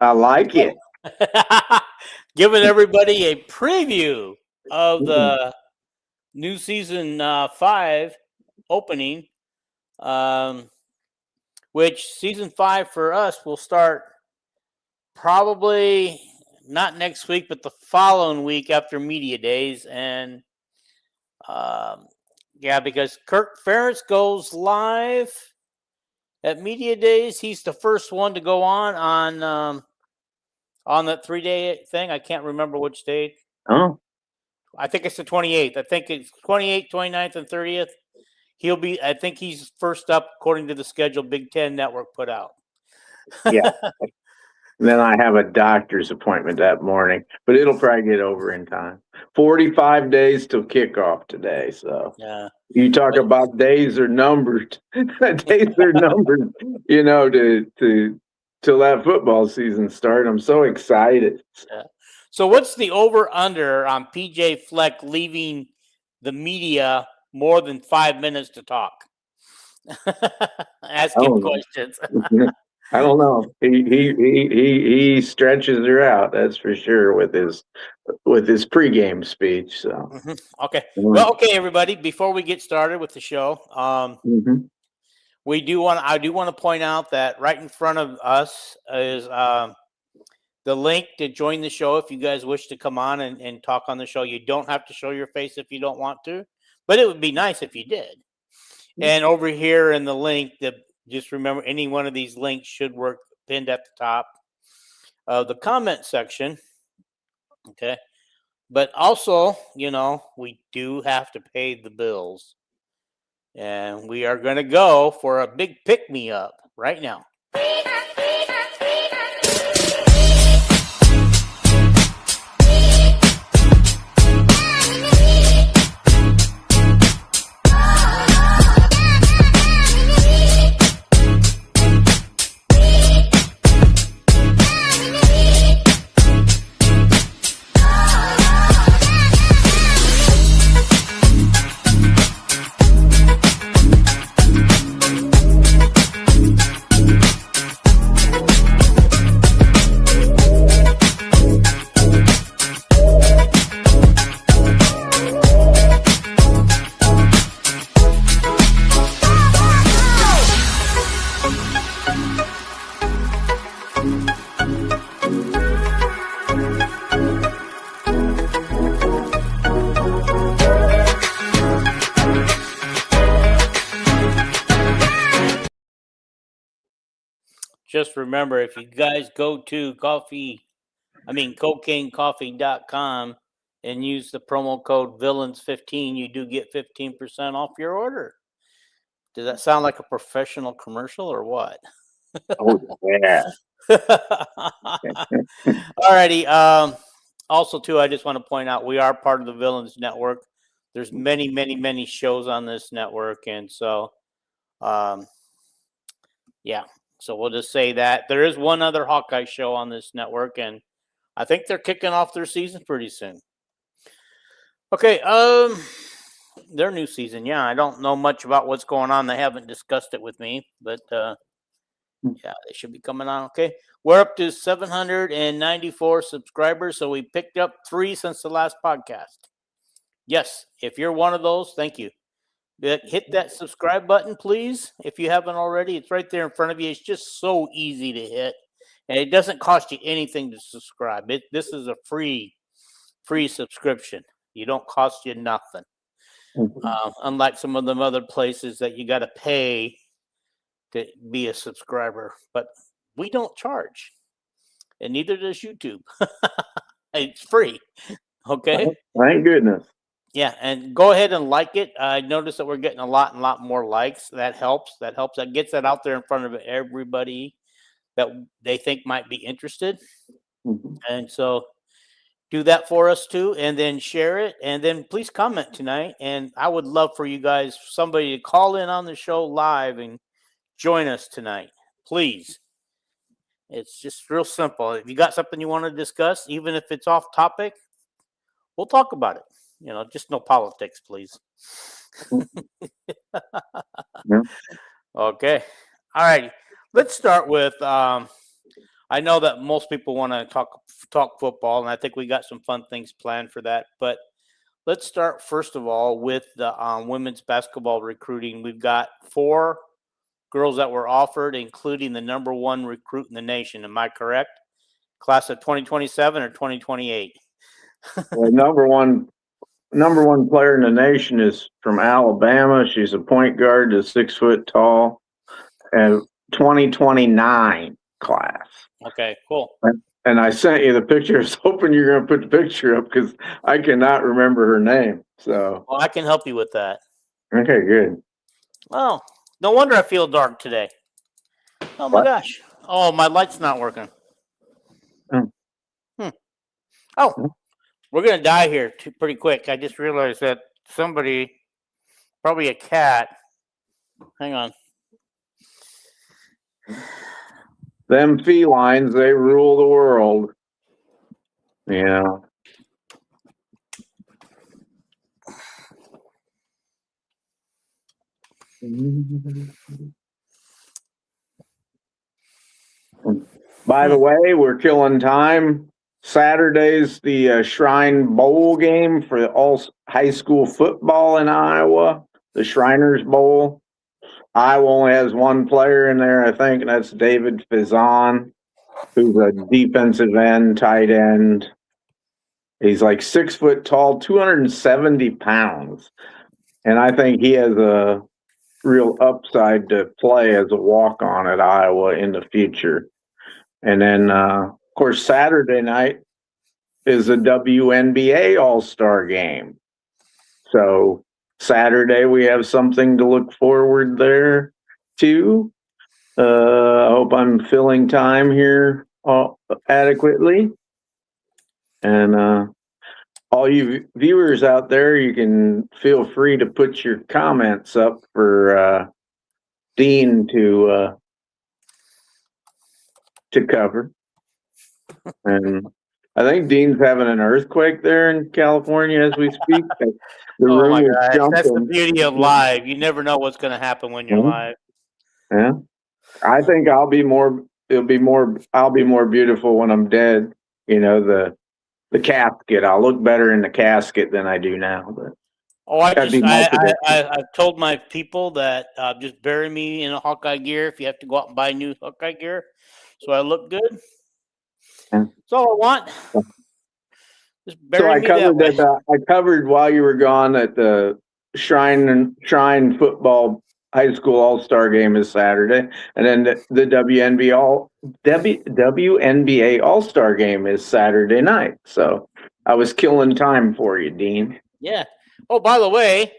I like it. Giving everybody a preview of the new season 5 opening, which season 5 for us will start probably not next week, but the following week after media days. And because Kirk Ferentz goes live at media days. He's the first one to go on that 3-day thing. I can't remember which date. Oh, I think it's the 28th. I think it's 28th, 29th, and 30th. I think he's first up according to the schedule Big Ten Network put out. yeah. And then I have a doctor's appointment that morning, but it'll probably get over in time. 45 days till kickoff today. So yeah, you talk about days are numbered. Days are numbered, till that football season start. I'm so excited. Yeah. So what's the over-under on PJ Fleck leaving the media more than 5 minutes to talk? Ask him questions. I don't know. He stretches her out. That's for sure with his pregame speech. So okay. Well, okay, everybody. Before we get started with the show, I do want to point out that right in front of us is the link to join the show. If you guys wish to come on and talk on the show, you don't have to show your face if you don't want to, but it would be nice if you did. And over here in the link, just remember, any one of these links should work pinned at the top of the comment section. Okay. But also, we do have to pay the bills. And we are going to go for a big pick-me-up right now. Just remember, if you guys go to cocainecoffee.com and use the promo code Villains15, you do get 15% off your order. Does that sound like a professional commercial or what? Oh, yeah. Alrighty. Also, too, I just want to point out we are part of the Villains Network. There's many, many, many shows on this network, and so, So we'll just say that there is one other Hawkeye show on this network, and I think they're kicking off their season pretty soon. Okay, their new season. Yeah, I don't know much about what's going on. They haven't discussed it with me, but they should be coming on. Okay, we're up to 794 subscribers, so we picked up 3 since the last podcast. Yes, if you're one of those, thank you. Hit that subscribe button, please, if you haven't already. It's right there in front of you. It's just so easy to hit, and it doesn't cost you anything to subscribe. This is a free subscription. You don't cost you nothing. Unlike some of them other places that you got to pay to be a subscriber, but we don't charge, and neither does YouTube. It's free. Okay. Thank goodness. Yeah, and go ahead and like it. I noticed that we're getting a lot more likes. That helps. That gets that out there in front of everybody that they think might be interested. And so do that for us too, and then share it, and then please comment tonight. And I would love for you guys, somebody to call in on the show live and join us tonight, please. It's just real simple. If you got something you want to discuss, even if it's off topic, we'll talk about it. Just no politics, please. Okay. All right. Let's start with I know that most people want to talk football, and I think we got some fun things planned for that. But let's start first of all with the women's basketball recruiting. We've got 4 girls that were offered, including the number 1 recruit in the nation. Am I correct? Class of 2027 or 2028? Well, number one player in the nation is from Alabama. She's a point guard, is 6 foot tall, and 2029 class. Okay, cool. And I sent you the picture. I was hoping you're going to put the picture up because I cannot remember her name. So, well, I can help you with that. Okay, good. Oh, no wonder I feel dark today. Oh my gosh. Oh, my light's not working. Oh, we're going to die here pretty quick. I just realized that somebody, probably a cat. Hang on. Them felines, they rule the world. Yeah. By the way, we're killing time. Saturday's the Shrine Bowl game for all high school football in Iowa, the Shriners Bowl. Iowa only has 1 player in there, I think, and that's David Fizan, who's a defensive end, tight end. He's like 6 foot tall, 270 pounds. And I think he has a real upside to play as a walk-on at Iowa in the future. And then, of course, Saturday night is a WNBA All-Star game. So Saturday we have something to look forward there to. I hope I'm filling time here adequately. And all you viewers out there, you can feel free to put your comments up for Dean to cover. And I think Dean's having an earthquake there in California as we speak. The Oh my room is gosh, that's the jumping. beauty of live. You never know what's going to happen when you're live. Yeah, I think I'll be more beautiful when I'm dead. You know, the casket. I'll look better in the casket than I do now. But I've told my people that just bury me in a Hawkeye gear if you have to go out and buy new Hawkeye gear, so I look good. Yeah. That's all I want. Just So bury me that way. I covered while you were gone that the Shrine football high school all-star game is Saturday, and then the WNBA all-star game is Saturday night. So I was killing time for you, Dean. Yeah. Oh, by the way,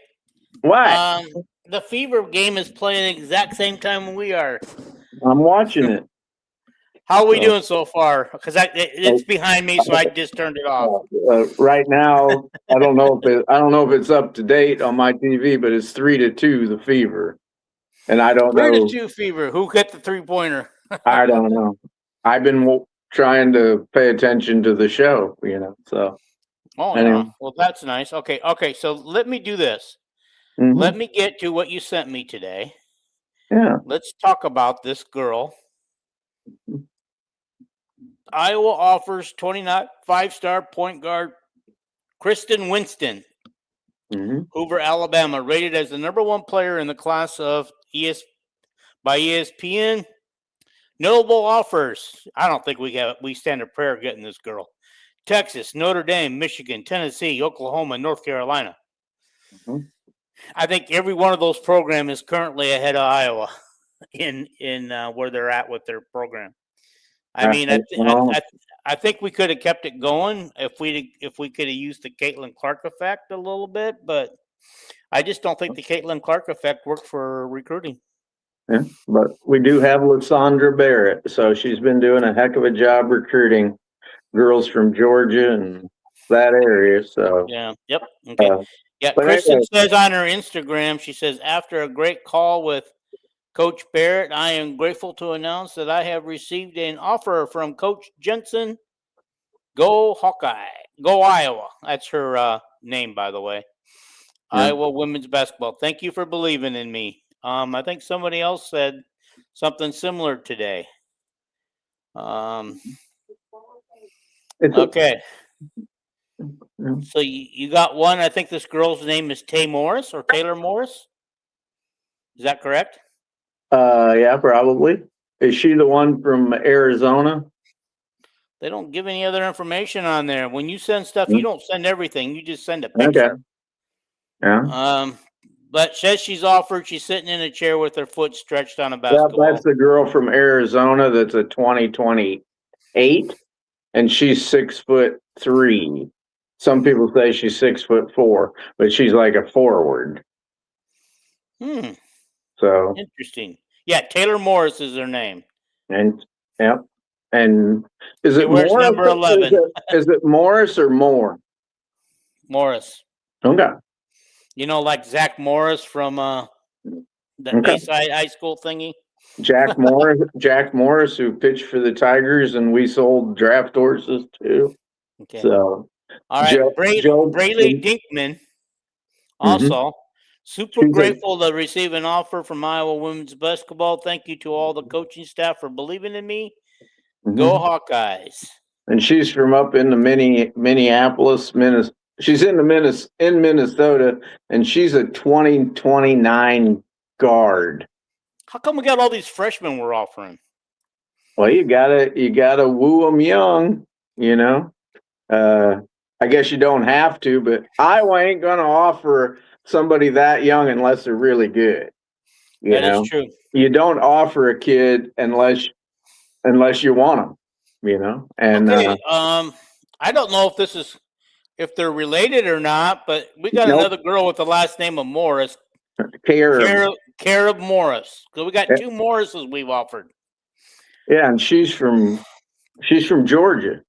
what? The Fever game is playing the exact same time we are. I'm watching it. How are we doing so far? Because it's behind me, so I just turned it off. Right now, I don't know if it's up to date on my TV, but it's 3-2 the Fever, and I don't know. 3-2 Fever. Who hit the 3-pointer? I don't know. I've been trying to pay attention to the show, So. Oh, anyway. Yeah. Well, that's nice. Okay. So let me do this. Mm-hmm. Let me get to what you sent me today. Yeah. Let's talk about this girl. Iowa offers 29 5-star point guard Kristen Winston, Hoover, Alabama, rated as the number 1 player in the class of by ESPN. Notable offers. I don't think we stand a prayer getting this girl. Texas, Notre Dame, Michigan, Tennessee, Oklahoma, North Carolina. I think every one of those programs is currently ahead of Iowa in where they're at with their program. I mean, I think we could have kept it going if we could have used the Caitlin Clark effect a little bit, but I just don't think the Caitlin Clark effect worked for recruiting. Yeah, but we do have Lysandra Barrett, so she's been doing a heck of a job recruiting girls from Georgia and that area. So yeah, yep, okay, yeah. Kristen says on her Instagram, she says, after a great call with Coach Barrett, I am grateful to announce that I have received an offer from Coach Jensen. Go Hawkeye, go Iowa. That's her name, by the way. Yeah. Iowa women's basketball. Thank you for believing in me. I think somebody else said something similar today. Okay. Yeah. So you got one. I think this girl's name is Tay Morris or Taylor Morris. Is that correct? Yeah, probably. Is she the one from Arizona? They don't give any other information on there. When you send stuff, you don't send everything. You just send a Okay. picture. Yeah. But says she's offered. She's sitting in a chair with her foot stretched on a Yeah, basketball. that's the girl from Arizona that's a 2028, and she's 6'3". Some people say she's 6'4", but she's like a forward. So Interesting. Yeah, Taylor Morris is her name. and yep. And is She it wears Morris? number 11. Is it Morris or Moore? Morris. Okay. You know, like Zach Morris from the Okay. Bayside High School thingy. Jack Morris, who pitched for the Tigers, and we sold draft horses too. Okay. So, all right, Braylee Dinkman. Also, super grateful to receive an offer from Iowa women's basketball. Thank you to all the coaching staff for believing in me. Go Hawkeyes. And she's from up in the Minneapolis, Minnesota. She's in Minnesota, and she's a 2029 guard. How come we got all these freshmen we're offering? Well, you gotta woo them young, you know. I guess you don't have to, but Iowa ain't gonna offer somebody that young unless they're really good. That is true. You don't offer a kid unless you want them, you know. And okay, I don't know if they're related or not, but we got another girl with the last name of Morris. Caleb Morris. So we got two Morrises we've offered. Yeah, and she's from Georgia,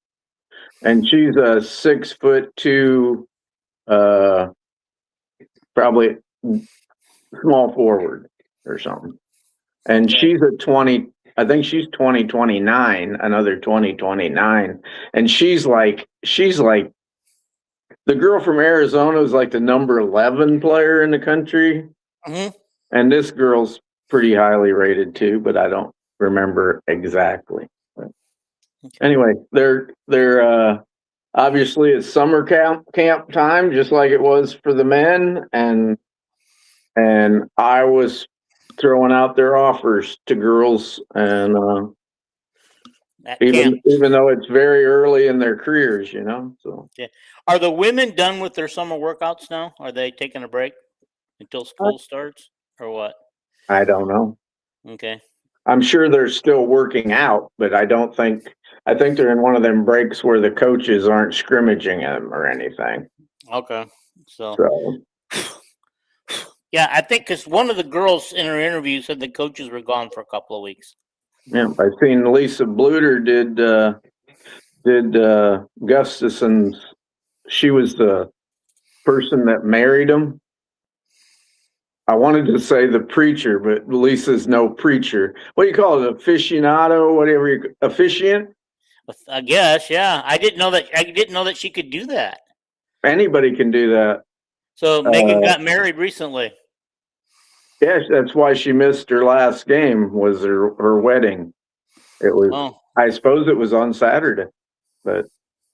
and she's a 6'2", probably small forward or something. And she's a 20. I think she's 2029, another 2029, and she's like the girl from Arizona is like the number 11 player in the country. And this girl's pretty highly rated too, but I don't remember exactly. But anyway, they're obviously it's summer camp time, just like it was for the men, and I was throwing out their offers to girls, and even though it's very early in their careers, you know. So are the women done with their summer workouts now? Are they taking a break until school starts? Or what? I don't know. Okay. I'm sure they're still working out, but I think they're in one of them breaks where the coaches aren't scrimmaging them or anything. Okay. So. Yeah, I think because one of the girls in her interview said the coaches were gone for a couple of weeks. Yeah, I've seen Lisa Bluter did Gustafson's. She was the person that married him. I wanted to say the preacher, but Lisa's no preacher. What do you call it? Aficionado, whatever. Officiant? I guess, yeah. I didn't know that she could do that. Anybody can do that. So Megan got married recently. Yes, that's why she missed her last game. Was her wedding? It was. I suppose it was on Saturday, but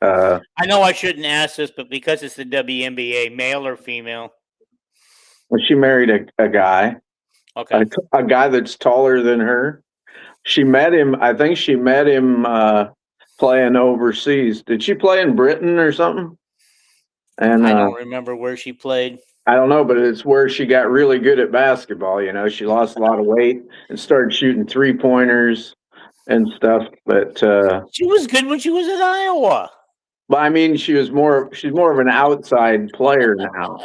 I know I shouldn't ask this, but because it's the WNBA, male or female? Well, she married a guy, a guy that's taller than her. She met him. I think she met him playing overseas. Did she play in Britain or something? And I don't remember where she played. I don't know, but it's where she got really good at basketball. You know, she lost a lot of weight and started shooting 3-pointers and stuff. But she was good when she was in Iowa. But I mean, she's more of an outside player now.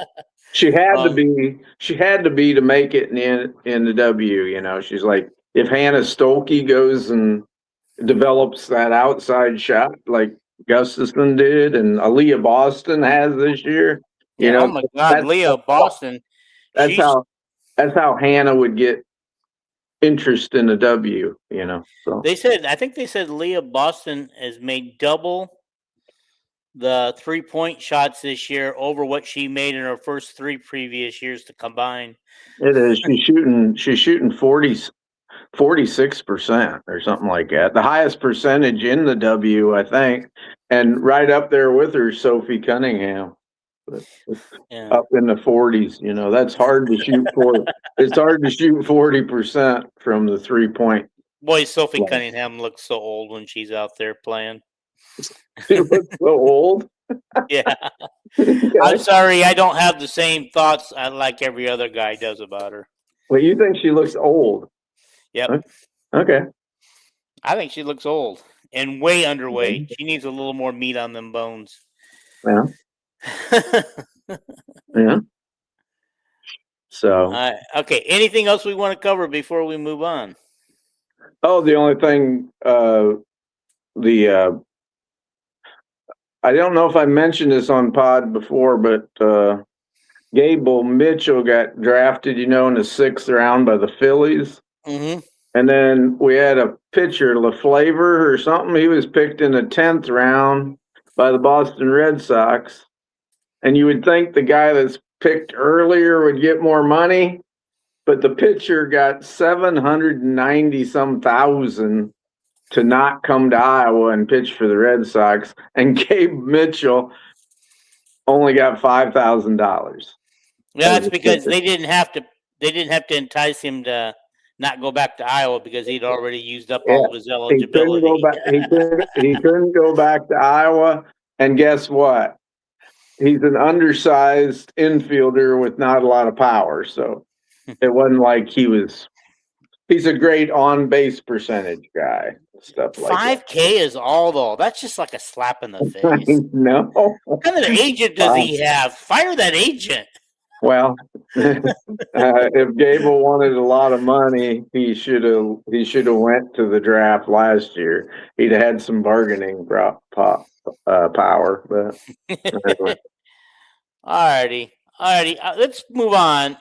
She had to be to make it in the W. You know, she's like, if Hannah Stolke goes and develops that outside shot like Gustafson did, and Aaliyah Boston has this year. You know, oh my God, Leah Boston. That's how Hannah would get interest in the W. You know, so I think they said Leah Boston has made double the 3-point shots this year over what she made in her first 3 previous years to combine. It is. She's shooting 46% or something like that. The highest percentage in the W, I think. And right up there with her, Sophie Cunningham. Yeah. Up in the 40s, that's hard to shoot for. It's hard to shoot 40% from the 3-point. Boy, Sophie Cunningham looks so old when she's out there playing. She looks so old. Yeah. Okay. I'm sorry, I don't have the same thoughts like every other guy does about her. Well, you think she looks old? Yep. Okay. I think she looks old and way underweight. She needs a little more meat on them bones. Yeah. Yeah. So. Okay. Anything else we want to cover before we move on? Oh, the only thing, I don't know if I mentioned this on pod before, but Gable Mitchell got drafted, in the 6th round by the Phillies. Mm-hmm. And then we had a pitcher, LaFlavor or something. He was picked in the 10th round by the Boston Red Sox. And you would think the guy that's picked earlier would get more money, but the pitcher got 790-some thousand to not come to Iowa and pitch for the Red Sox. And Gabe Mitchell only got $5,000. Yeah, that's because they didn't have to entice him to not go back to Iowa because he'd already used up all of his eligibility. He couldn't go back to Iowa. And guess what? He's an undersized infielder with not a lot of power. So it wasn't like he's a great on-base percentage guy. Stuff like 5K is all, though. That's just like a slap in the face. No. What kind of agent does he have? Fire that agent. Well, if Gable wanted a lot of money, he should have went to the draft last year. He'd had some bargaining power. But anyway. Alrighty. Let's move on.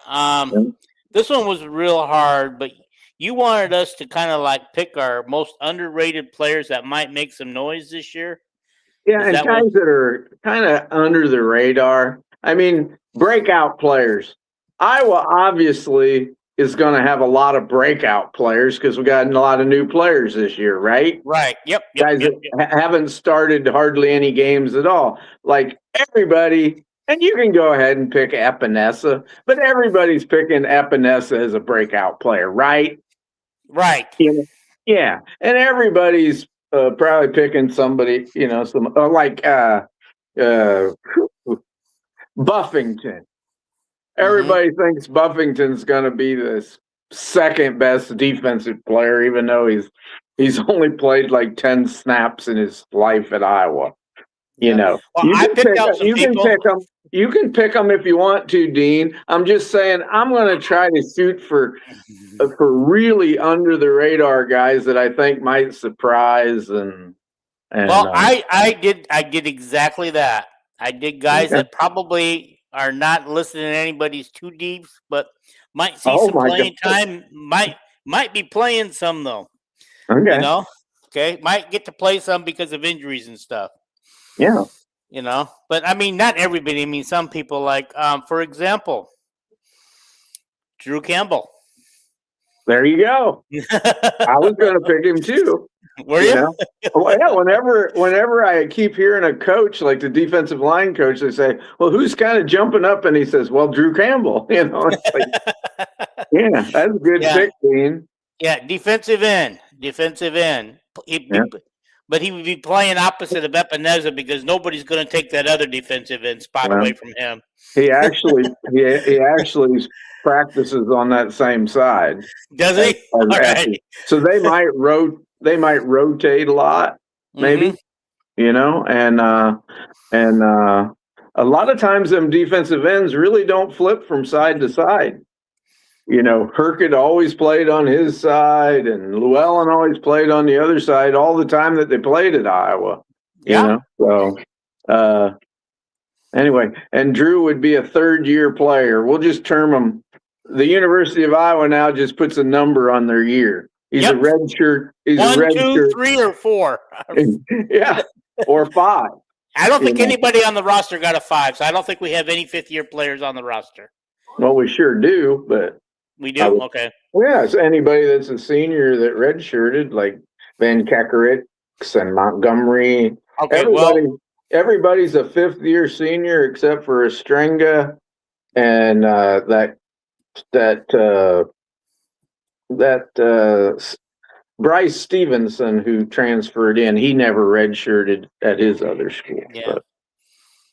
This one was real hard, but you wanted us to kind of like pick our most underrated players that might make some noise this year. Yeah, and guys that are kind of under the radar. I mean, breakout players. Iowa obviously is going to have a lot of breakout players because we got a lot of new players this year, right? Right. Yep. Guys that haven't started hardly any games at all. Like everybody, and you can go ahead and pick Epinesa, but everybody's picking Epinesa as a breakout player, right? Right. Yeah, and everybody's probably picking somebody, like Buffington. Everybody thinks Buffington's going to be the second best defensive player, even though he's only played like 10 snaps in his life at Iowa. Well, you can pick them if you want to, Dean. I'm just saying I'm going to try to shoot for really under the radar guys that I think might surprise and I did exactly that. I did guys that probably are not listed in anybody's too deep, but might see some playing time. Might be playing some though. Okay. Okay, might get to play some because of injuries and stuff. Yeah. But I mean, not everybody. I mean, some people like, for example, Drew Campbell. There you go. I was going to pick him too. Were you? Well, yeah. Whenever I keep hearing a coach, like the defensive line coach, they say, "Well, who's kind of jumping up?" And he says, "Well, Drew Campbell." It's like, yeah, that's a good pick, Dean. Yeah, defensive end. But he would be playing opposite of Epinesa because nobody's going to take that other defensive end spot away from him. He actually practices on that same side. Does he? All right. So they might rotate a lot, maybe. And a lot of times them defensive ends really don't flip from side to side. Herkett always played on his side, and Llewellyn always played on the other side all the time that they played at Iowa. So anyway, and Drew would be a third-year player. We'll just term him. The University of Iowa now just puts a number on their year. He's a red shirt. He's 1, 2, 3, or 4. Yeah, or 5. I don't think anybody on the roster got a 5, so I don't think we have any fifth-year players on the roster. Well, we sure do, but We do? Okay. Yes, anybody that's a senior that redshirted, like Van Kekericks and Montgomery. Okay, well, Everybody's a fifth-year senior except for Estrenga and Bryce Stevenson, who transferred in. He never redshirted at his other school. yeah.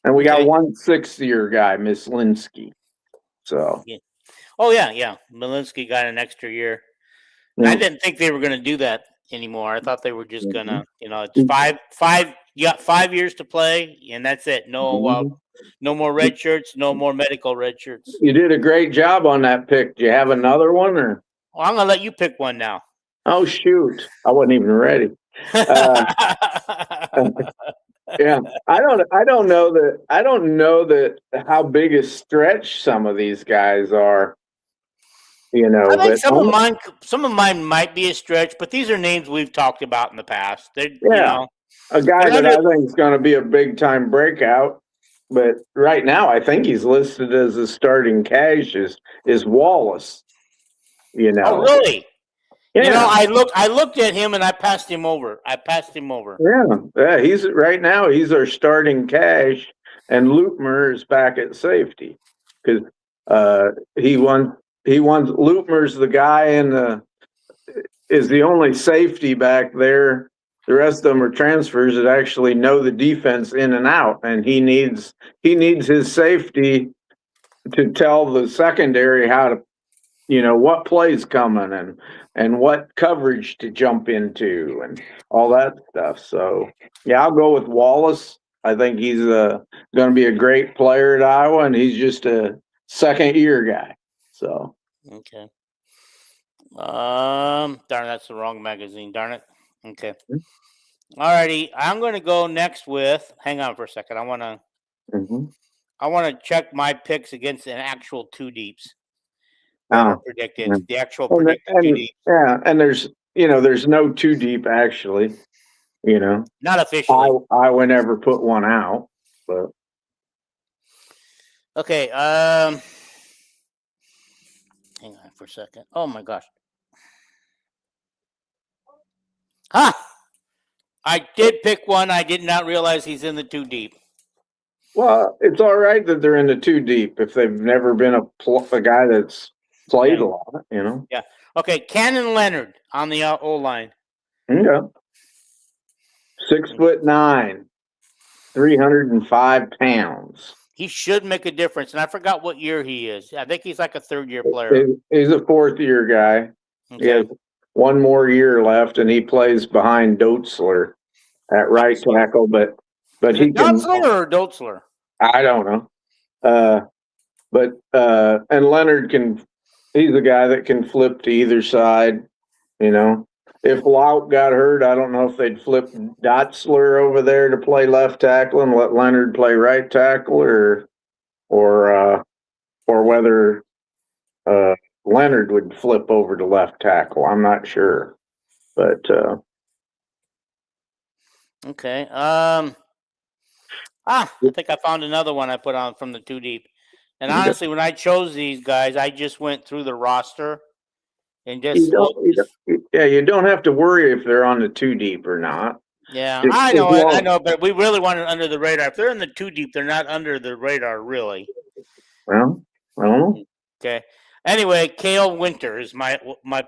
And we Okay. got one sixth-year guy, Miss Linsky. So. Yeah. Oh, yeah. Malinsky got an extra year. Yeah. I didn't think they were going to do that anymore. I thought they were just going to, it's five. You got 5 years to play, and that's it. No more red shirts, no more medical red shirts. You did a great job on that pick. Do you have another one, or? Well, I'm going to let you pick one now. Oh shoot! I wasn't even ready. Yeah, I don't know that how big a stretch some of these guys are. I think some of mine might be a stretch, but these are names we've talked about in the past. A guy that I think is going to be a big time breakout, but right now I think he's listed as a starting cash is Wallace. Oh, really? Yeah. I looked at him and I passed him over. Yeah. He's right now. He's our starting cash, and Lutmer is back at safety because he won. Lutmer's the guy is the only safety back there. The rest of them are transfers that actually know the defense in and out, and he needs his safety to tell the secondary how to, what play's coming and what coverage to jump into and all that stuff. So yeah, I'll go with Wallace. I think he's going to be a great player at Iowa, and he's just a second-year guy. So okay. Darn, that's the wrong magazine. Darn it. Okay. Alrighty, I'm going to go next with. Hang on for a second. I want to check my picks against an actual two deeps. Predicted the actual predicted two deep. Yeah, and there's no two deep actually. Not officially. I never put one out, but okay. Hang on for a second. Oh my gosh. I did pick one. I did not realize he's in the two deep. Well, it's all right that they're in the two deep if they've never been a guy that's played a lot, Yeah. Okay, Cannon Leonard on the O line. Yeah. 6'9", 305 pounds. He should make a difference, and I forgot what year he is. I think he's like a third-year player. He's a fourth-year guy. Okay. He has one more year left, and he plays behind Dotzler at right tackle. But he can. Dotzler or Dotzler? I don't know. And Leonard can. He's a guy that can flip to either side. If Laut got hurt, I don't know if they'd flip Dotzler over there to play left tackle and let Leonard play right tackle, or whether Leonard would flip over to left tackle. I'm not sure, but okay. I think I found another one I put on from the two deep. And honestly, when I chose these guys, I just went through the roster and just you don't have to worry if they're on the two deep or not. Yeah, I know, but we really want it under the radar. If they're in the two deep, they're not under the radar, really. Well, I don't know. Okay. Anyway, Cale Winter is my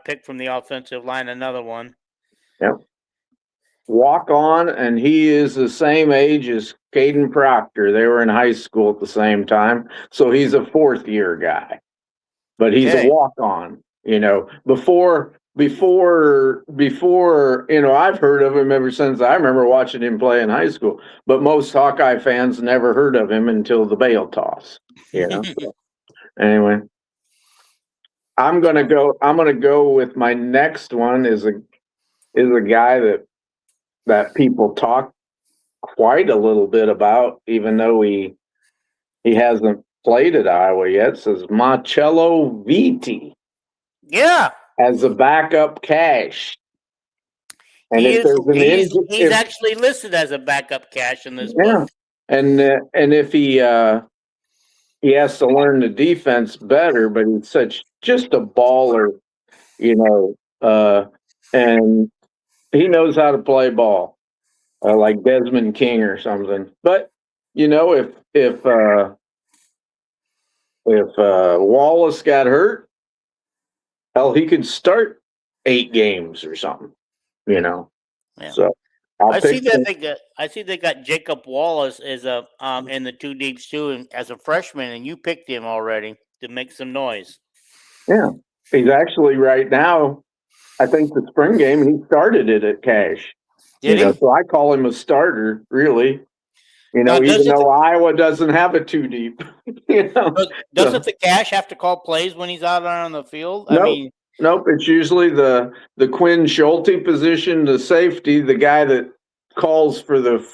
pick from the offensive line. Another one. Yep. Walk on, and he is the same age as Caden Proctor. They were in high school at the same time, so he's a fourth-year guy. But he's a walk on. Before I've heard of him ever since I remember watching him play in high school. But most Hawkeye fans never heard of him until the bail toss. Anyway, I'm gonna go with my next one is a guy that people talk quite a little bit about, even though he hasn't played at Iowa yet. Says Marcello Vitti. Yeah. As a backup cash. And he's actually listed as a backup cash in this book. And if he he has to learn the defense better, but he's just a baller, and he knows how to play ball, like Desmond King or something. But if Wallace got hurt, hell, he could start 8 games or something. Yeah. So I see they got Jacob Wallace as a in the 2 deeps too, and as a freshman, and you picked him already to make some noise. Yeah, he's actually right now. I think the spring game he started it at Cache. Did he? So I call him a starter, really. Now, even though Iowa doesn't have a 2 deep. Doesn't the Cache have to call plays when he's out on the field? Nope. Nope. It's usually the Quinn Schulte position, the safety, the guy that calls for the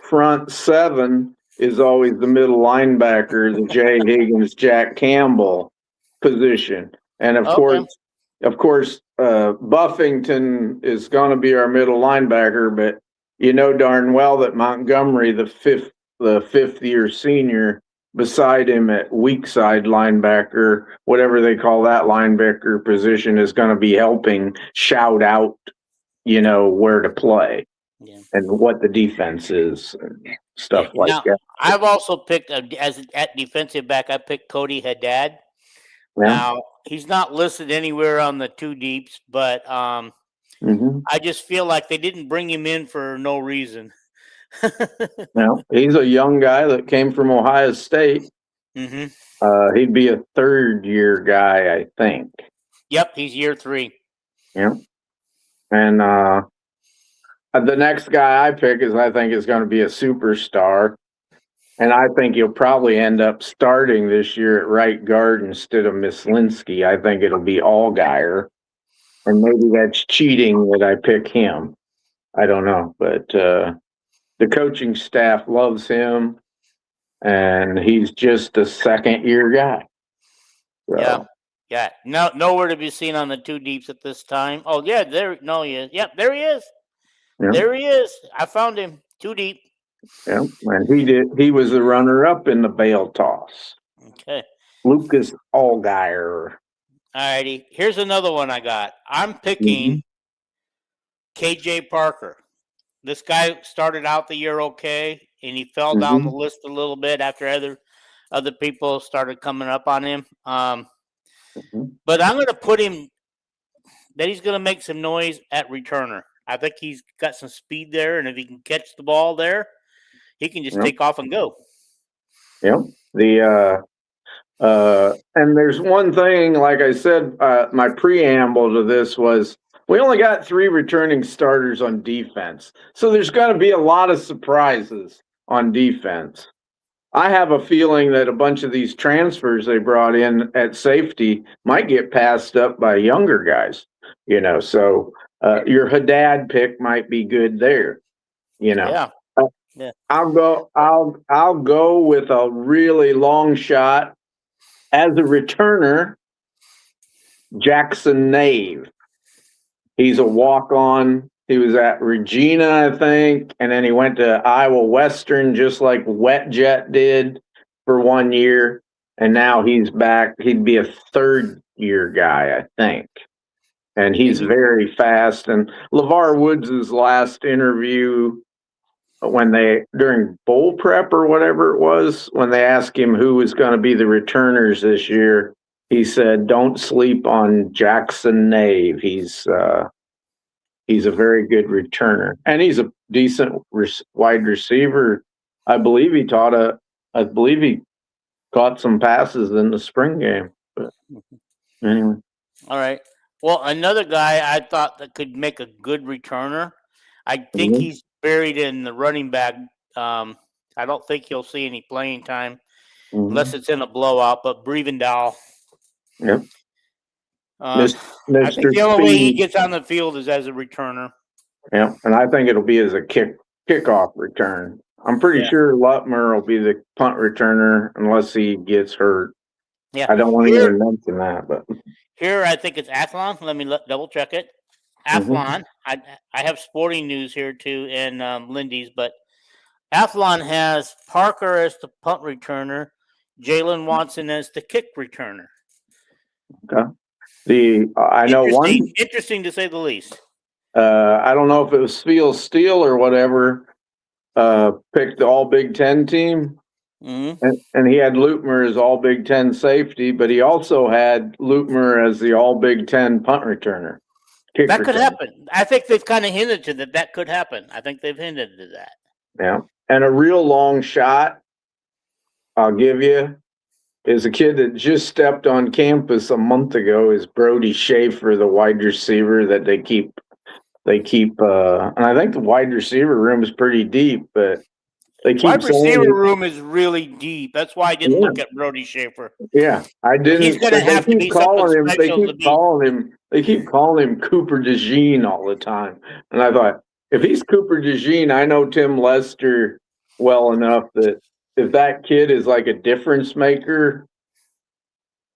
front 7 is always the middle linebacker, the Jay Higgins, Jack Campbell position, and of course, Buffington is going to be our middle linebacker, but darn well that Montgomery, the fifth year senior, beside him at weak side linebacker, whatever they call that linebacker position, is going to be helping shout out, where to play and what the defense is and stuff like that. I've also picked at defensive back. I picked Cody Haddad. Yeah. Now he's not listed anywhere on the 2 deeps, but I just feel like they didn't bring him in for no reason. No, he's a young guy that came from Ohio State. He'd be a 3rd-year guy, I think. Yep, he's year 3. Yeah, and the next guy I pick I think is going to be a superstar, and I think he'll probably end up starting this year at right guard instead of Mislinski. I think it'll be Allgaier, and maybe that's cheating that I pick him. I don't know, but the coaching staff loves him, and he's just a 2nd-year guy. So. Yeah. No, nowhere to be seen on the 2 deeps at this time. Oh yeah, there. No, he is. Yep, there he is. Yeah. There he is. I found him 2 deep. Yeah, and he was the runner-up in the bail toss. Okay. Lucas Allgaier. All righty. Here's another one I got. I'm picking KJ Parker. This guy started out the year okay, and he fell down the list a little bit after other people started coming up on him. But I'm going to put him that he's going to make some noise at returner. I think he's got some speed there, and if he can catch the ball there, he can just take off and go. Yeah. And there's one thing, like I said, my preamble to this was we only got 3 returning starters on defense. So there's going to be a lot of surprises on defense. I have a feeling that a bunch of these transfers they brought in at safety might get passed up by younger guys, so your Haddad pick might be good there, Yeah. I'll go with a really long shot as a returner, Jackson Nave. He's a walk-on. He was at Regina, I think, and then he went to Iowa Western just like Wetjet did for 1 year, and now he's back. He'd be a 3rd-year guy, I think, and he's very fast. And LeVar Woods' last interview during bowl prep or whatever it was, when they asked him who was going to be the returners this year, he said, "Don't sleep on Jackson Nave. He's a very good returner, and he's a decent wide receiver. I believe he caught some passes in the spring game. But anyway. All right. Well, another guy I thought that could make a good returner. I think he's buried in the running back. I don't think he'll see any playing time unless it's in a blowout. But Brevendal. Yep. I think the only way he gets on the field is as a returner. Yeah, and I think it'll be as a kickoff return. I'm pretty sure Lutmer will be the punt returner unless he gets hurt. Yeah, I don't want to even mention that, but here I think it's Athlon. Let me double check it. Athlon. I have Sporting News here too and Lindy's, but Athlon has Parker as the punt returner, Jalen Watson as the kick returner. Okay. I know one. Interesting to say the least. I don't know if it was Phil Steele or whatever. Picked the All Big Ten team, and he had Lutmer as All Big Ten safety, but he also had Lutmer as the All Big Ten punt returner. That could happen. I think they've kind of hinted to that could happen. I think they've hinted to that. Yeah, and a real long shot, I'll give you, is a kid that just stepped on campus a month ago. Is Brody Schaefer, the wide receiver that they keep. And I think the wide receiver room is pretty deep, but they keep wide receiver room is really deep. That's why I didn't look at Brody Schaefer. Yeah, I didn't. He's going to have to be something special. They keep calling him Cooper DeJean all the time, and I thought, if he's Cooper DeJean, I know Tim Lester well enough that if that kid is like a difference maker,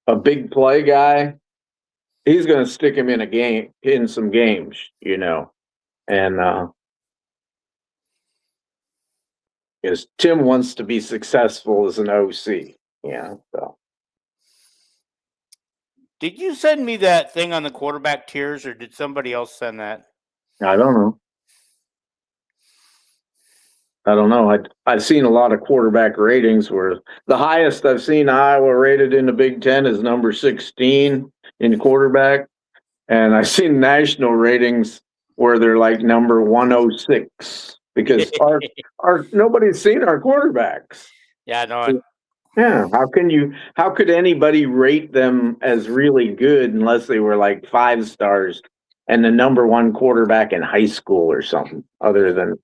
a big play guy, he's going to stick him in a game, in some games, and because Tim wants to be successful as an OC, so. Did you send me that thing on the quarterback tiers, or did somebody else send that? I don't know. I've seen a lot of quarterback ratings where the highest I've seen Iowa rated in the Big Ten is number 16 in quarterback. And I've seen national ratings where they're like number 106 because our nobody's seen our quarterbacks. Yeah, no. Yeah. How could anybody rate them as really good unless they were like 5 stars and the number 1 quarterback in high school or something other than.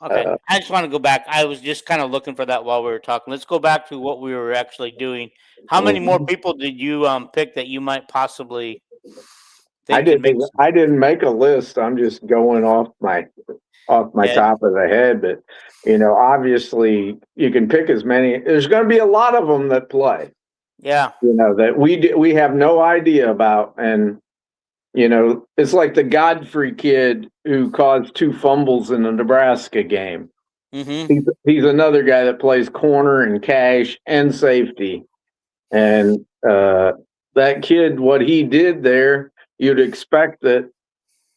Okay, I just want to go back. I was just kind of looking for that while we were talking. Let's go back to what we were actually doing. How many more people did you pick that you might possibly think I didn't make a list. I'm just going off my top of the head, but obviously you can pick as many. There's going to be a lot of them that play. Yeah. That we have no idea about, and it's like the Godfrey kid who caused 2 fumbles in the Nebraska game. Mm-hmm. He's another guy that plays corner and cash and safety. And that kid, what he did there, you'd expect that,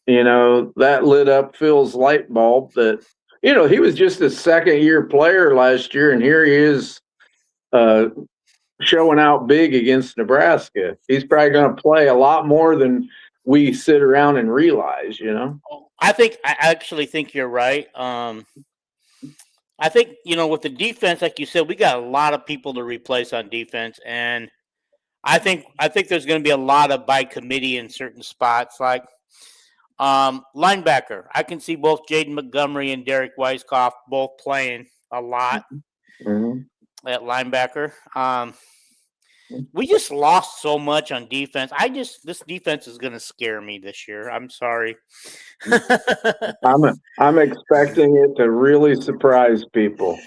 that lit up Phil's light bulb that, he was just a second-year player last year, and here he is showing out big against Nebraska. He's probably going to play a lot more than we sit around and realize, I actually think you're right. I think, with the defense, like you said, we got a lot of people to replace on defense. And I think there's going to be a lot of by committee in certain spots, like linebacker. I can see both Jaden Montgomery and Derek Weiskopf both playing a lot at linebacker. We just lost so much on defense. This defense is going to scare me this year. I'm sorry. I'm expecting it to really surprise people.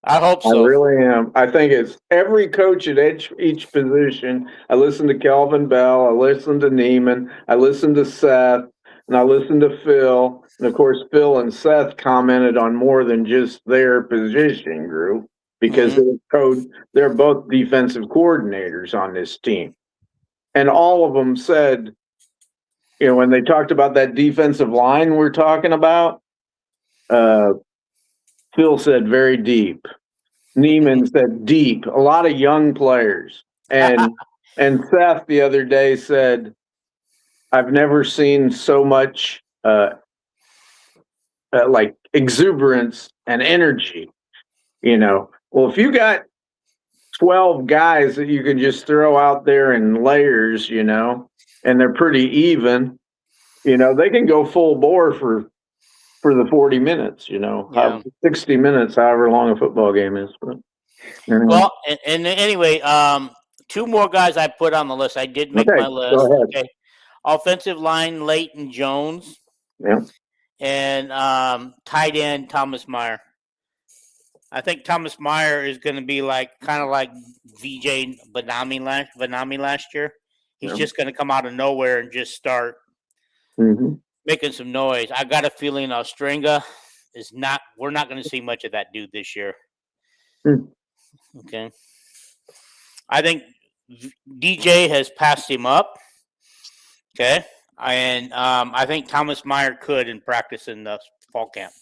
I hope so. I really am. I think it's every coach at each position. I listen to Kelvin Bell. I listen to Neiman. I listen to Seth. And I listen to Phil. And, of course, Phil and Seth commented on more than just their position group. Because they're both defensive coordinators on this team. And all of them said, when they talked about that defensive line we're talking about, Phil said very deep. Neiman said deep. A lot of young players. And Seth the other day said, I've never seen so much like exuberance and energy, Well, if you got 12 guys that you can just throw out there in layers, and they're pretty even, they can go full bore for the 40 minutes, 60 minutes, however long a football game is. But, Well, and anyway, 2 more guys I put on the list. I did make my list. Go ahead. Okay. Offensive line, Leighton Jones. Yeah. And tight end, Thomas Meyer. I think Thomas Meyer is going to be kind of like VJ Vanami last year. He's just going to come out of nowhere and just start making some noise. I got a feeling Ostrenga we're not going to see much of that dude this year. Okay. I think DJ has passed him up. Okay. And I think Thomas Meyer could in practice in the fall camp.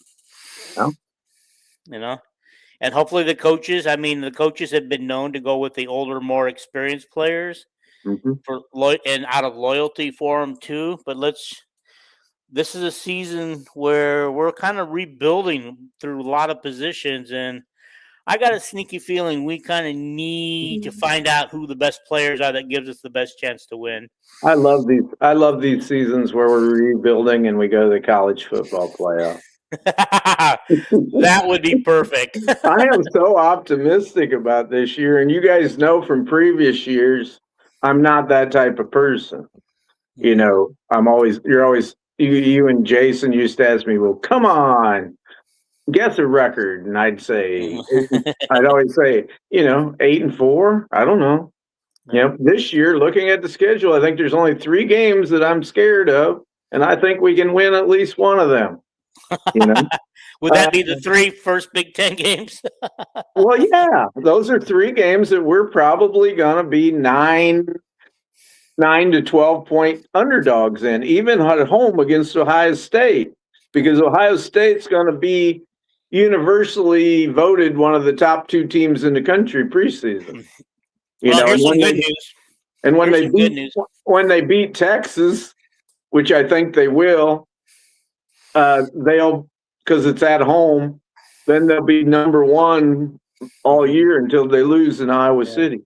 Yeah. And hopefully the coaches have been known to go with the older, more experienced players and out of loyalty for them too. But this is a season where we're kind of rebuilding through a lot of positions, and I got a sneaky feeling we kind of need to find out who the best players are that gives us the best chance to win. I love these seasons where we're rebuilding and we go to the college football playoff. That would be perfect. I am so optimistic about this year, and you guys know from previous years, I'm not that type of person. You and Jason used to ask me, well, come on, guess a record. And I'd always say, 8-4. I don't know. This year, looking at the schedule, I think there's only 3 games that I'm scared of, and I think we can win at least one of them. Would that be the 3 first Big Ten games? Well, yeah, those are 3 games that we're probably going to be 9 to 12 point underdogs in, even at home against Ohio State, because Ohio State's going to be universally voted one of the top 2 teams in the country preseason. Here's some good news. And when they beat Texas, which I think they will, because it's at home, then they'll be number 1 all year until they lose in Iowa City.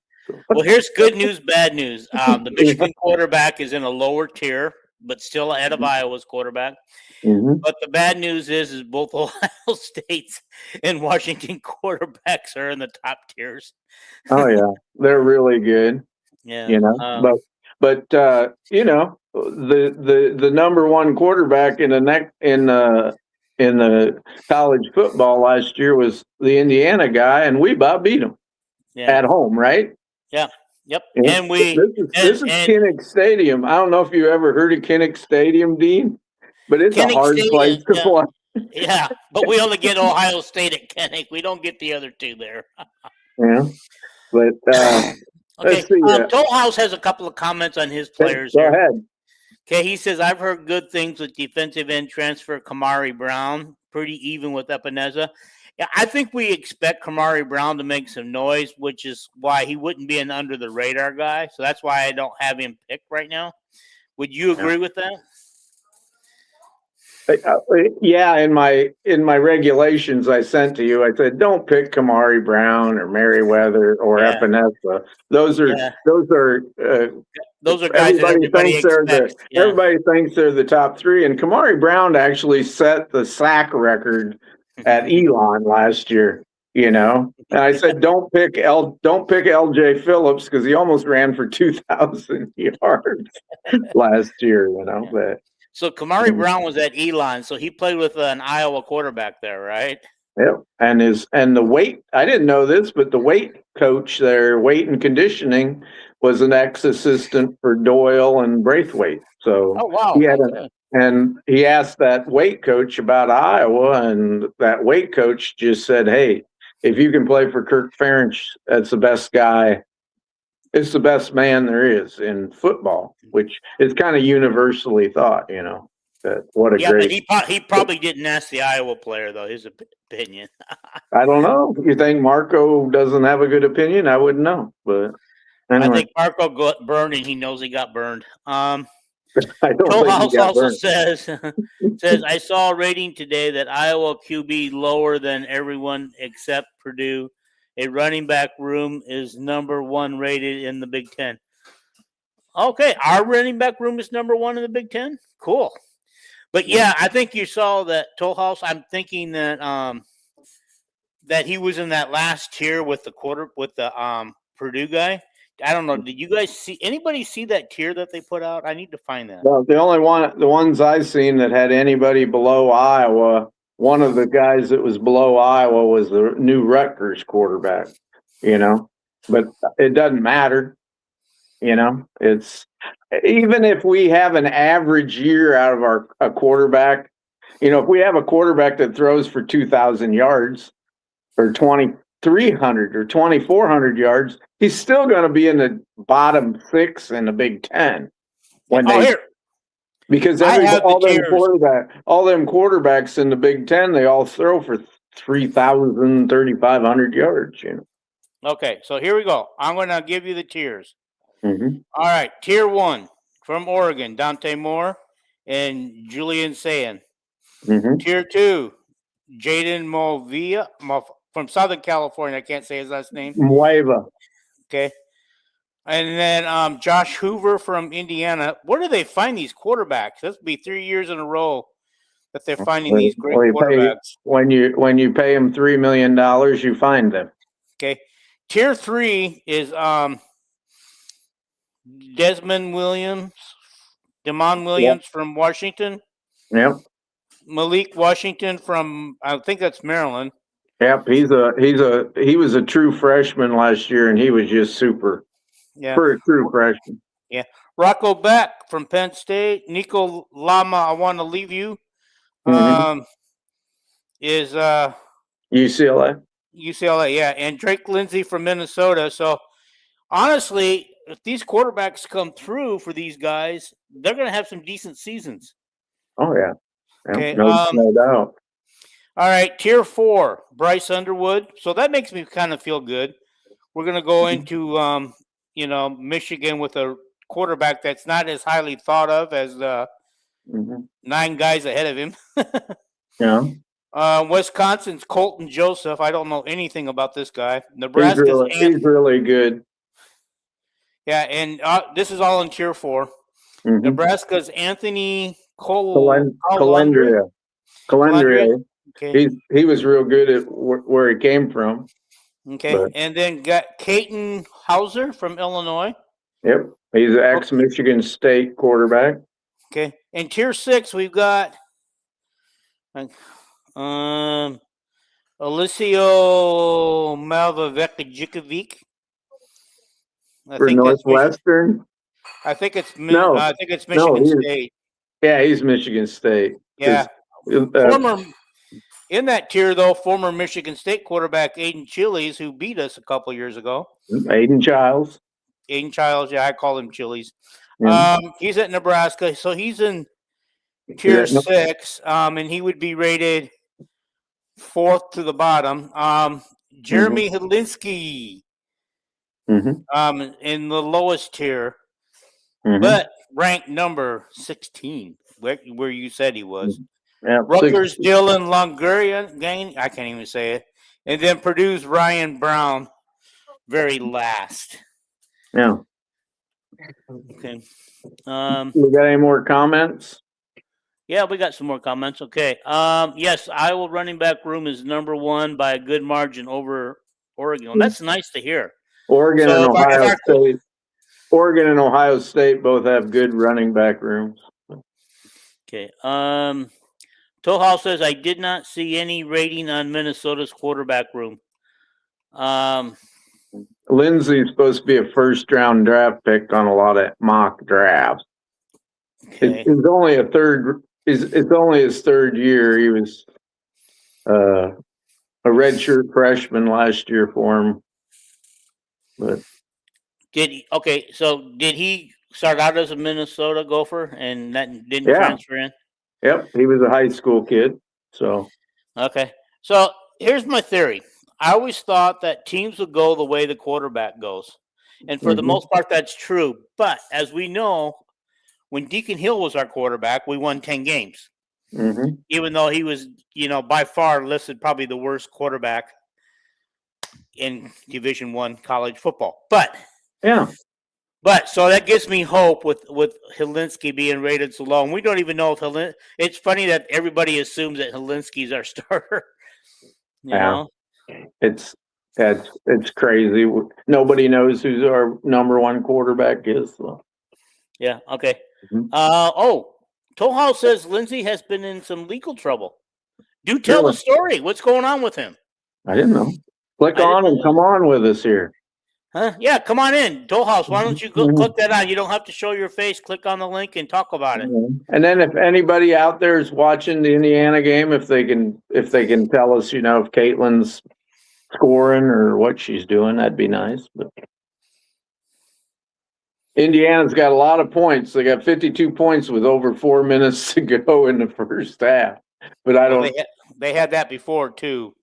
Well, here's good news, bad news. The Michigan quarterback is in a lower tier, but still ahead of Iowa's quarterback. But the bad news is both Ohio State's and Washington quarterbacks are in the top tiers. Oh yeah, they're really good. Yeah, but the number 1 quarterback in the college football last year was the Indiana guy, and we about beat him at home, right? Yeah. Yep. And this is Kinnick Stadium. I don't know if you ever heard of Kinnick Stadium, Dean, but it's a hard place to play. Yeah, but we only get Ohio State at Kinnick. We don't get the other 2 there. Yeah, but okay. Toll House has a couple of comments on his players. Go ahead. Okay, he says, I've heard good things with defensive end transfer Kamari Brown, pretty even with Epineza. Yeah, I think we expect Kamari Brown to make some noise, which is why he wouldn't be an under-the-radar guy. So that's why I don't have him picked right now. Would you agree with that? Yeah, in my regulations I sent to you, I said don't pick Kamari Brown or Merriweather or Epinesa. Those are guys that everybody expects. Everybody thinks they're the top 3, and Kamari Brown actually set the sack record at Elon last year. And I said don't pick LJ Phillips because he almost ran for 2,000 yards last year. But. So Kamari Brown was at Elon, so he played with an Iowa quarterback there, right? Yep. And the weight, I didn't know this, but the weight coach there, weight and conditioning, was an ex-assistant for Doyle and Braithwaite. So he asked that weight coach about Iowa, and that weight coach just said, hey, if you can play for Kirk Ferentz, that's the best guy. It's the best man there is in football, which is kind of universally thought, that what a great. But he probably didn't ask the Iowa player, though, his opinion. I don't know. You think Marco doesn't have a good opinion? I wouldn't know. But anyway. I think Marco got burned, and he knows he got burned. Toll House also says, I saw a rating today that Iowa QB lower than everyone except Purdue. A running back room is number 1 rated in the Big Ten. Okay, our running back room is number 1 in the Big Ten. Cool. But yeah, I think you saw that Toll House. I'm thinking that that he was in that last tier with the Purdue guy. I don't know. Did you guys anybody see that tier that they put out? I need to find that. Well, the ones I've seen that had anybody below Iowa. One of the guys that was below Iowa was the new Rutgers quarterback, but it doesn't matter. It's even if we have an average year out of a quarterback, You know, if we have a quarterback that throws for 2,000 yards or 2,300 or 2,400 yards, he's still going to be in the bottom 6 in the Big Ten because I have all the them tiers. quarterbacks in the Big Ten, they all throw for 3,000, 3,500 yards. You know. Okay, so here we go. I'm going to give you the tiers. Mm-hmm. All right, tier 1 from Oregon, Dante Moore and Julian Sayin. Mm-hmm. Tier 2, Jaden Movia from Southern California. I can't say his last name. Mueva. Okay. And then Josh Hoover from Indiana. Where do they find these quarterbacks? This will be 3 years in a row that they're finding these great quarterbacks. When you pay them $3 million, you find them. Okay. Tier 3 is Demond Williams from Washington. Yep. Malik Washington from, I think that's Maryland. Yep. He was a true freshman last year, and he was just super. Yeah. For a true freshman. Yeah. Rocco Beck from Penn State. Nico Lama, I want to leave you. Is UCLA. UCLA, yeah. And Drake Lindsay from Minnesota. So honestly, if these quarterbacks come through for these guys, they're going to have some decent seasons. Oh, yeah. Okay. No doubt. All right. Tier 4, Bryce Underwood. So that makes me kind of feel good. We're going to go into, Michigan with a quarterback that's not as highly thought of as the 9 guys ahead of him. Yeah. Wisconsin's Colton Joseph. I don't know anything about this guy. Nebraska's he's really good. Yeah, and this is all in tier 4. Mm-hmm. Nebraska's Anthony Calendria. Okay. He was real good at where he came from. Okay, and then got Caton Hauser from Illinois. Yep, he's an ex-Michigan State quarterback. Okay, in tier 6 we've got Alessio Malvavekovic. For Northwestern. I think it's Michigan State. Yeah, he's Michigan State. Yeah, in that tier, though, former Michigan State quarterback Aiden Chiles, who beat us a couple years ago. Aiden Childs, yeah, I call him Chiles. Mm-hmm. He's at Nebraska, so he's in tier 6, and he would be rated 4th to the bottom. Jeremy Helinski, in the lowest tier, but ranked number 16, where you said he was. Yeah, Rutgers Dylan Longurian, I can't even say it. And then Purdue's Ryan Brown, very last. Yeah. Okay. We got any more comments? Yeah, we got some more comments. Okay. Yes, Iowa running back room is number 1 by a good margin over Oregon. Well, that's nice to hear. Oregon and Ohio State both have good running back rooms. Okay. Tohal says, I did not see any rating on Minnesota's quarterback room. Lindsay's supposed to be a first-round draft pick on a lot of mock drafts. Okay. It's only it's only his 3rd year. He was a redshirt freshman last year for him. But did he start out as a Minnesota Gopher and that didn't transfer in? Yep, he was a high school kid. So okay. So here's my theory. I always thought that teams would go the way the quarterback goes. And for the most part, that's true. But as we know, when Deacon Hill was our quarterback, we won 10 games. Even though he was, by far listed probably the worst quarterback in Division I college football. But so that gives me hope with Helinski being rated so low. And we don't even know if it's funny that everybody assumes that Helinski's our starter. You know? It's crazy. Nobody knows who our number 1 quarterback is. So. Yeah. Okay. Tohal says Lindsay has been in some legal trouble. Do tell the story. What's going on with him? I didn't know. Click on and come on with us here. Huh? Yeah, come on in. Tollhouse, why don't you go click that on? You don't have to show your face. Click on the link and talk about it. And then if anybody out there is watching the Indiana game, if they can tell us, if Caitlin's scoring or what she's doing, that'd be nice. But Indiana's got a lot of points. They got 52 points with over 4 minutes to go in the first half. But they had that before too,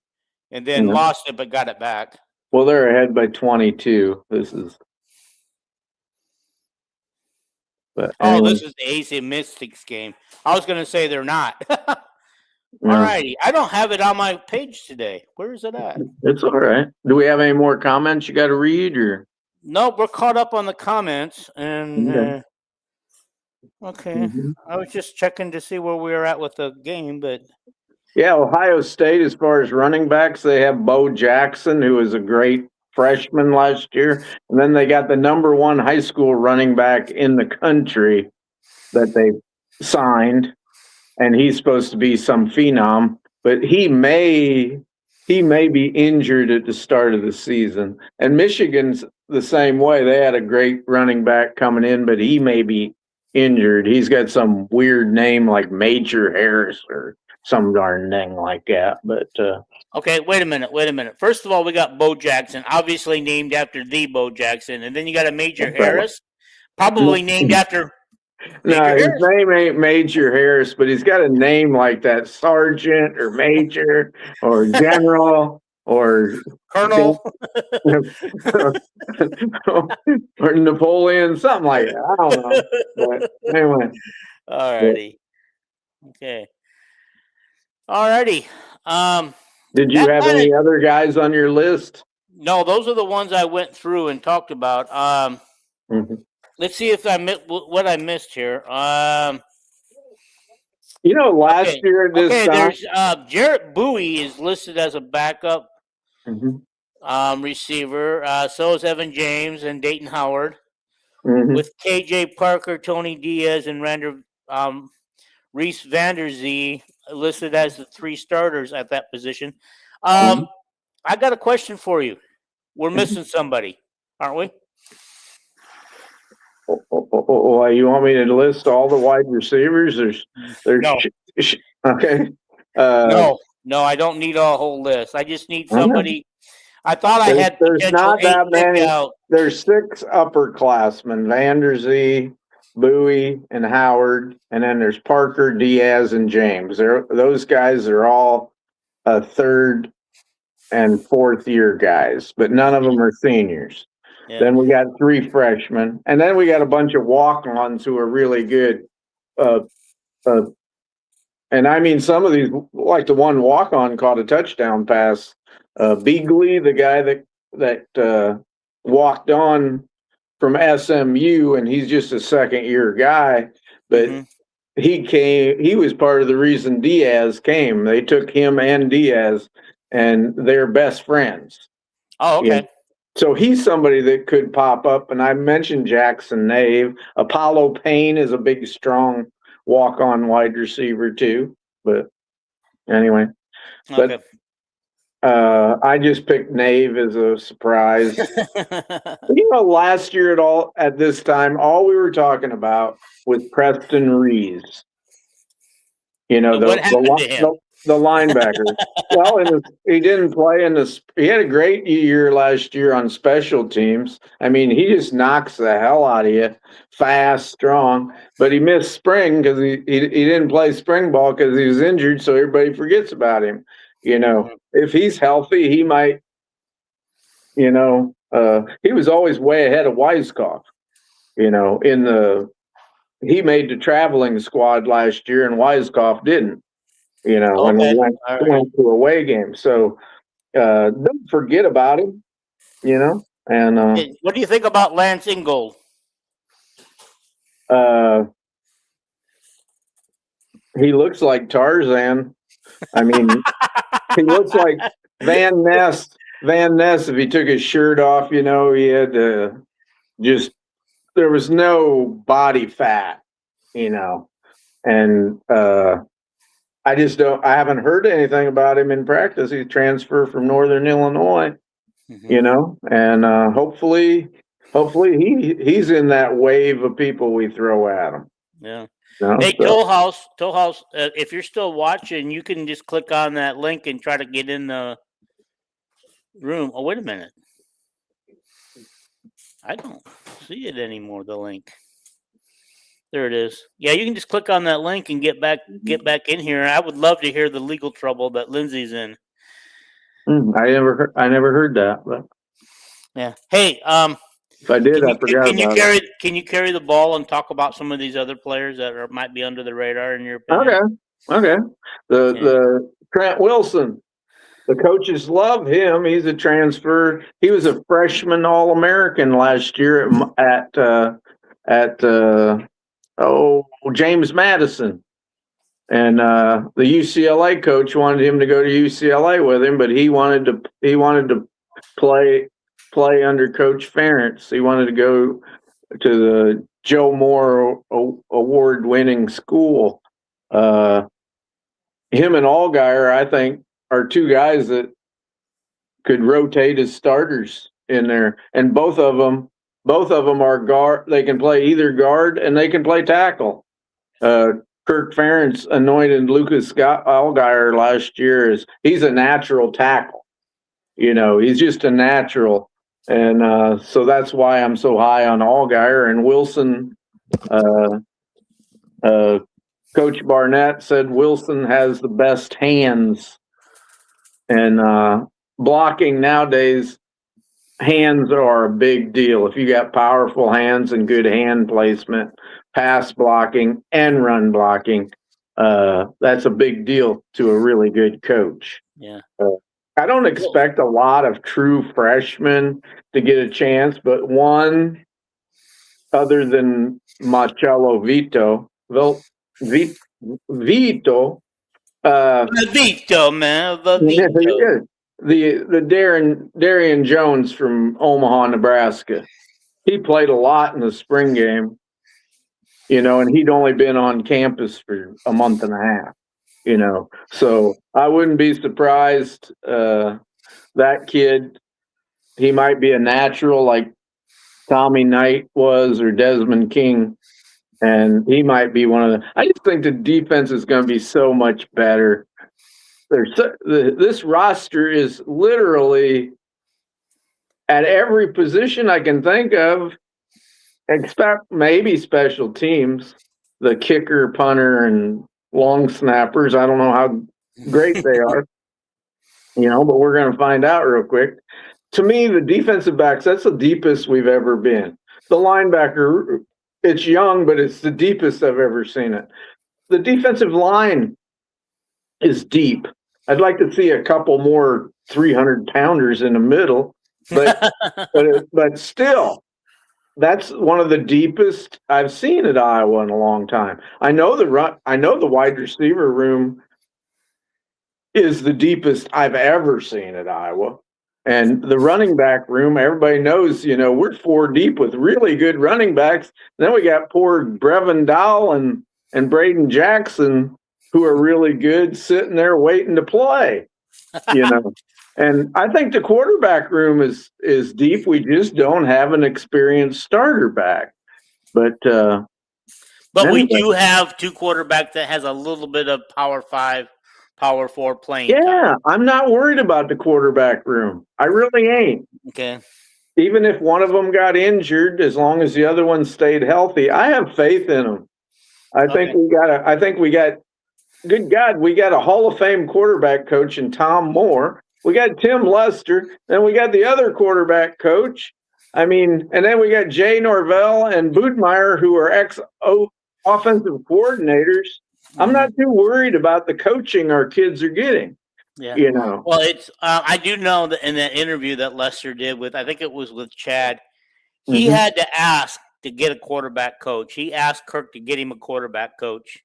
and then lost it but got it back. Well, they're ahead by 22. This is the AC Mystics game. I was going to say they're not. All righty. I don't have it on my page today. Where is it at? It's all right. Do we have any more comments you got to read or? Nope, we're caught up on the comments. And okay. I was just checking to see where we were at with the game, but. Yeah, Ohio State, as far as running backs, they have Bo Jackson, who was a great freshman last year. And then they got the number 1 high school running back in the country that they signed. And he's supposed to be some phenom, but he may be injured at the start of the season. And Michigan's the same way. They had a great running back coming in, but he may be injured. He's got some weird name like Major Harris or some darn thing like that. But okay, wait a minute. First of all, we got Bo Jackson, obviously named after the Bo Jackson, and then you got a Major Harris, probably named after. No, his name ain't Major Harris, but he's got a name like that: Sergeant or Major or General or Colonel or Napoleon, something like that. I don't know. But anyway, all righty, okay. Alrighty. Did you have any other guys on your list? No, those are the ones I went through and talked about. Let's see if I what I missed here. Last year at this time, there's Jarrett Bowie is listed as a backup receiver. So is Evan James and Dayton Howard, with KJ Parker, Tony Diaz, and Reese Vanderzee listed as the 3 starters at that position. I got a question for you. We're missing somebody, aren't we? You want me to list all the wide receivers? There's no. Okay. No, I don't need a whole list. I just need somebody. I thought I had. There's not that many. There's 6 upperclassmen: Vanderzee, Bowie, and Howard, and then there's Parker, Diaz, and James. Those guys are all 3rd and 4th year guys, but none of them are seniors. Yeah. Then we got 3 freshmen, and then we got a bunch of walk-ons who are really good. And I mean, some of these, like the one walk-on caught a touchdown pass. Beagley, the guy that walked on from SMU, and he's just a 2nd-year guy, but he was part of the reason Diaz came. They took him and Diaz, and they're best friends. Oh, okay. Yeah. So he's somebody that could pop up, and I mentioned Jackson Nave. Apollo Payne is a big, strong walk-on wide receiver too. But anyway, okay. I just picked Nave as a surprise. Last year at this time, all we were talking about was Preston Reeves. What happened to him? The linebacker. Well, he didn't play in this. He had a great year last year on special teams. I mean, he just knocks the hell out of you, fast, strong. But he missed spring because he didn't play spring ball because he was injured. So everybody forgets about him. If he's healthy, he might. He was always way ahead of Weiskopf. He made the traveling squad last year, and Weiskopf didn't. When we went to away games. So don't forget about him, And what do you think about Lance Ingold? He looks like Tarzan. I mean, he looks like Van Ness. Van Ness, if he took his shirt off, he had there was no body fat, and I haven't heard anything about him in practice. He transferred from Northern Illinois. And hopefully he's in that wave of people we throw at him. Yeah. Hey, Toll House, if you're still watching, you can just click on that link and try to get in the room. Oh, wait a minute. I don't see it anymore, the link. There it is. Yeah, you can just click on that link and get back in here. I would love to hear the legal trouble that Lindsay's in. I never heard that, but yeah. Hey, if I did, I forgot about it. Can you carry the ball and talk about some of these other players that might be under the radar in your opinion? Okay. The Trent Wilson, the coaches love him. He's a transfer. He was a freshman All-American last year at James Madison. And the UCLA coach wanted him to go to UCLA with him, but he wanted to play under Coach Ferentz. He wanted to go to the Joe Moore award-winning school. Him and Allgaier, I think, are two guys that could rotate as starters in there, and both of them are guard. They can play either guard and they can play tackle. Kirk Ferentz anointed Lucas Allgaier last year as he's a natural tackle. He's just a natural, and so that's why I'm so high on Allgaier. And Wilson. Coach Barnett said Wilson has the best hands, and blocking nowadays, hands are a big deal. If you got powerful hands and good hand placement, pass blocking and run blocking, that's a big deal to a really good coach. Yeah. I don't expect a lot of true freshmen to get a chance, but one other than Marcello Vito, Vito, man. The Darian Jones from Omaha, Nebraska. He played a lot in the spring game, and he'd only been on campus for a month and a half, So I wouldn't be surprised. That kid, he might be a natural like Tommy Knight was or Desmond King. And he might be one of the. I just think the defense is going to be so much better. This roster is literally at every position I can think of, except maybe special teams, the kicker, punter, and long snappers. I don't know how great they are, but we're going to find out real quick. To me, the defensive backs, that's the deepest we've ever been. The linebacker, it's young, but it's the deepest I've ever seen it. The defensive line is deep. I'd like to see a couple more 300-pounders in the middle, but still, that's one of the deepest I've seen at Iowa in a long time. I know the wide receiver room is the deepest I've ever seen at Iowa. And the running back room, everybody knows, we're 4 deep with really good running backs. Then we got poor Brevin Dahl and Braden Jackson, who are really good, sitting there waiting to play, And I think the quarterback room is deep. We just don't have an experienced starter back. But we do have 2 quarterbacks that has a little bit of Power 5, Power 4 playing. Yeah, I'm not worried about the quarterback room. I really ain't. Okay. Even if one of them got injured, as long as the other one stayed healthy, I have faith in them. I think we got good God, we got a Hall of Fame quarterback coach in Tom Moore. We got Tim Lester, then we got the other quarterback coach. And then we got Jay Norvell and Budmeyer, who are ex-offensive coordinators. I'm not too worried about the coaching our kids are getting. Yeah. Well, it's I do know that in that interview that Lester did I think it was with Chad, he had to ask to get a quarterback coach. He asked Kirk to get him a quarterback coach.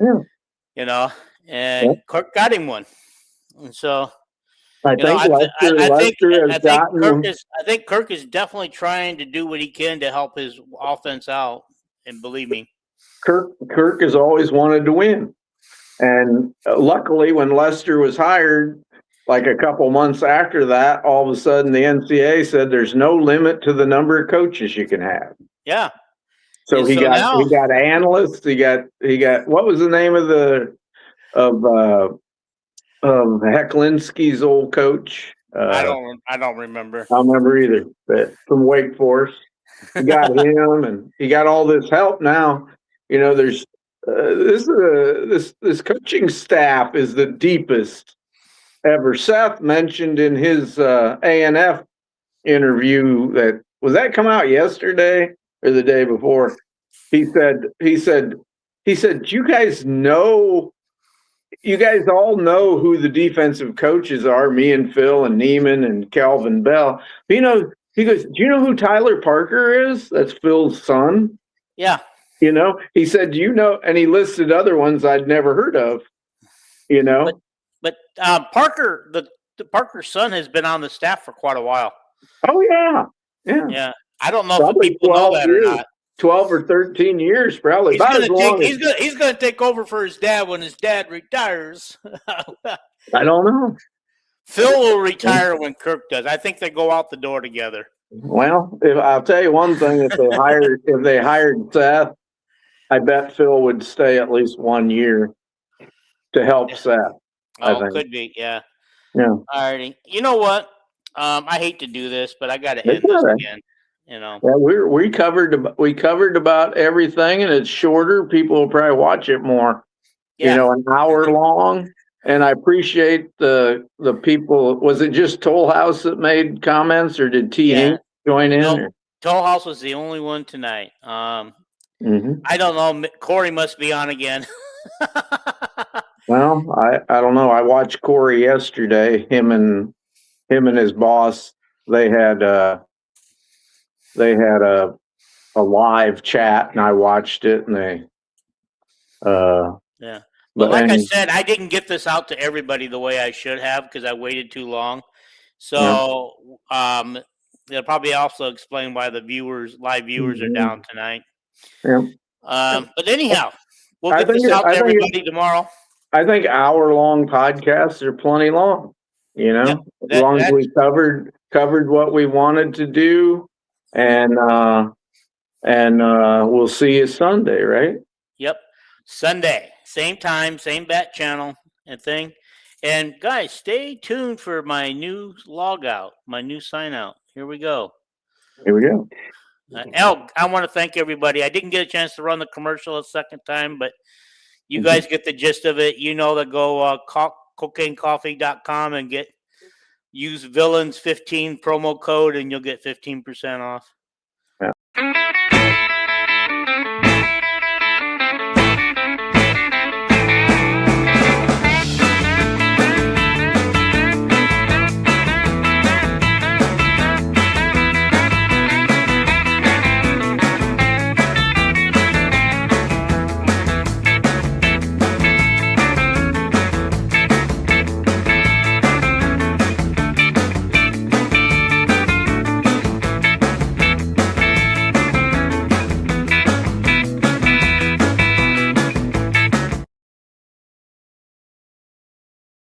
Yeah. And Kirk got him one. And so I think Kirk is definitely trying to do what he can to help his offense out. And believe me, Kirk has always wanted to win. And luckily, when Lester was hired, like a couple months after that, all of a sudden the NCAA said there's no limit to the number of coaches you can have. Yeah. So And he so now- got analysts. He got what was the name of Hecklinski's old coach? I don't remember. I don't remember either, but from Wake Forest. He got him, and he got all this help now. You know, there's this coaching staff is the deepest ever. Seth mentioned in his A&F interview that come out yesterday or the day before. He said you guys all know who the defensive coaches are, me and Phil and Neiman and Calvin Bell. He goes, do you know who Tyler Parker is? That's Phil's son. Yeah. You know, he said, do you know, and he listed other ones I'd never heard of, you know. But Parker, the Parker's son has been on the staff for quite a while. Oh, yeah. Yeah. Yeah. I don't know Probably if people know that or not. 12 or 13 years, probably. He's gonna take over for his dad when his dad retires. I don't know. Phil will retire when Kirk does. I think they go out the door together. Well, I'll tell you one thing: if they hired Seth, I bet Phil would stay at least 1 year to help Seth. I think. Could be, yeah. Yeah. Alrighty. You know what? I hate to do this, but I got to end this again. You know. Yeah, we covered about everything, and it's shorter. People will probably watch it more. Yeah. You know, an hour long. And I appreciate the people. Was it just Toll House that made comments, or did T Inc. join in? No, Toll House was the only one tonight. I don't know. Corey must be on again. Well, I don't know. I watched Corey yesterday. Him and his boss. They had a live chat, and I watched it, and they yeah. But like I said, I didn't get this out to everybody the way I should have because I waited too long. So they'll probably also explain why the live viewers are down tonight. Yeah. But anyhow, we'll get this out to everybody tomorrow. I think hour-long podcasts are plenty long. You know, as long as we covered what we wanted to do, and we'll see you Sunday, right? Yep, Sunday. Same time, same bat channel and thing. And guys, stay tuned for my new log out, my new sign out. Here we go. El, I want to thank everybody. I didn't get a chance to run the commercial a second time, but you guys get the gist of it. You know to go cocainecoffee.com and use Villains 15 promo code, and you'll get 15% off. Yeah.